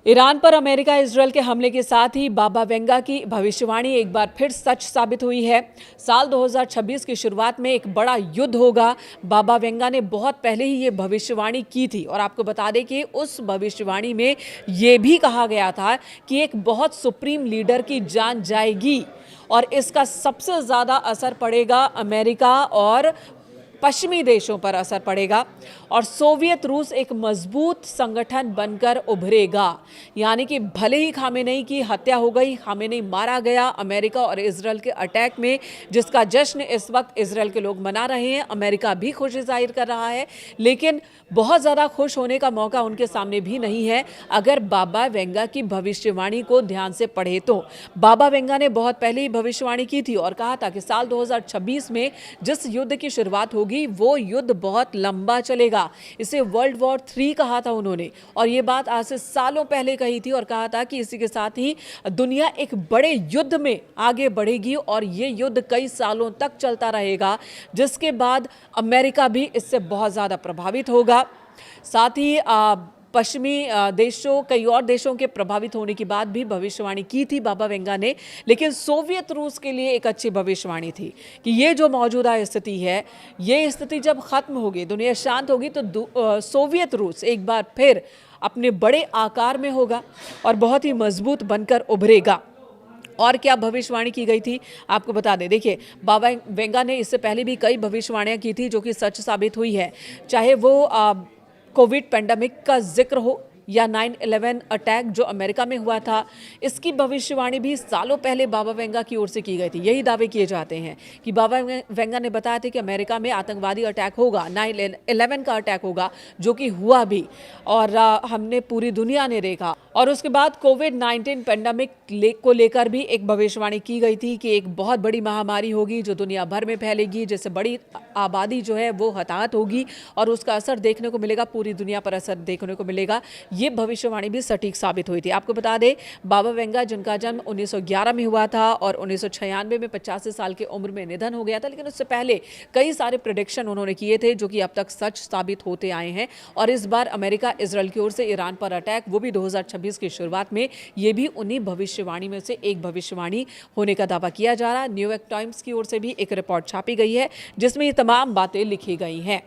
Iran पर America Israel के हमले के साथ ही बाबा वेंगा की भविष्यवाणी एक बार फिर सच साबित हुई है। साल 2026 की शुरुआत में एक बड़ा युद्ध होगा। बाबा वेंगा ने बहुत पहले ही ये भविष्यवाणी की थी और आपको बता दें कि उस भविष्यवाणी में ये भी कहा गया था कि एक बहुत सुप्रीम लीडर की जान जाएगी और इसका सबसे ज़्यादा असर पड़ेगा अमेरिका और पश्चिमी देशों पर असर पड़ेगा और सोवियत रूस एक मजबूत संगठन बनकर उभरेगा। यानी कि भले ही खामेनेई की हत्या हो गई, खामेनेई मारा गया अमेरिका और इजरायल के अटैक में, जिसका जश्न इस वक्त इजरायल के लोग मना रहे हैं, अमेरिका भी खुशी जाहिर कर रहा है, लेकिन बहुत ज़्यादा खुश होने का मौका उनके सामने भी नहीं है। अगर बाबा वेंगा की भविष्यवाणी को ध्यान से पढ़े तो बाबा वेंगा ने बहुत पहले ही भविष्यवाणी की थी और कहा था कि साल 2026 में जिस युद्ध की शुरुआत होगी वो युद्ध बहुत लंबा चलेगा। इसे वर्ल्ड वॉर 3 कहा था उन्होंने और ये बात आज से सालों पहले कही थी और कहा था कि इसी के साथ ही दुनिया एक बड़े युद्ध में आगे बढ़ेगी और ये युद्ध कई सालों तक चलता रहेगा, जिसके बाद अमेरिका भी इससे बहुत ज़्यादा प्रभावित होगा। साथ ही पश्चिमी देशों, कई और देशों के प्रभावित होने की बात भी भविष्यवाणी की थी बाबा वेंगा ने, लेकिन सोवियत रूस के लिए एक अच्छी भविष्यवाणी थी कि ये जो मौजूदा स्थिति है, ये स्थिति जब खत्म होगी, दुनिया शांत होगी, तो सोवियत रूस एक बार फिर अपने बड़े आकार में होगा और बहुत ही मजबूत बनकर उभरेगा। और क्या भविष्यवाणी की गई थी आपको बता दें। देखिए, बाबा वेंगा ने इससे पहले भी कई भविष्यवाणियां की थी जो कि सच साबित हुई है, चाहे वो कोविड पेंडेमिक का जिक्र हो या 9/11 अटैक जो अमेरिका में हुआ था, इसकी भविष्यवाणी भी सालों पहले बाबा वेंगा की ओर से की गई थी। यही दावे किए जाते हैं कि बाबा वेंगा ने बताया था कि अमेरिका में आतंकवादी अटैक होगा, 9/11 का अटैक होगा, जो कि हुआ भी और हमने पूरी दुनिया ने देखा। और उसके बाद कोविड-19 पेंडेमिक को लेकर भी एक भविष्यवाणी की गई थी कि एक बहुत बड़ी महामारी होगी जो दुनिया भर में फैलेगी, जिससे बड़ी आबादी जो है वो हताहत होगी और उसका असर देखने को मिलेगा, पूरी दुनिया पर असर देखने को मिलेगा। ये भविष्यवाणी भी सटीक साबित हुई थी। आपको बता दें, बाबा वेंगा जिनका जन्म 1911 में हुआ था और 1996 में 85 साल की उम्र में निधन हो गया था, लेकिन उससे पहले कई सारे प्रेडिक्शन उन्होंने किए थे जो कि अब तक सच साबित होते आए हैं। और इस बार अमेरिका इजरायल की ओर से ईरान पर अटैक, वो भी 2026 की शुरुआत में, ये भी उन्हीं भविष्यवाणी में से एक भविष्यवाणी होने का दावा किया जा रहा है। न्यूयॉर्क टाइम्स की ओर से भी एक रिपोर्ट छापी गई है जिसमें ये तमाम बातें लिखी गई हैं।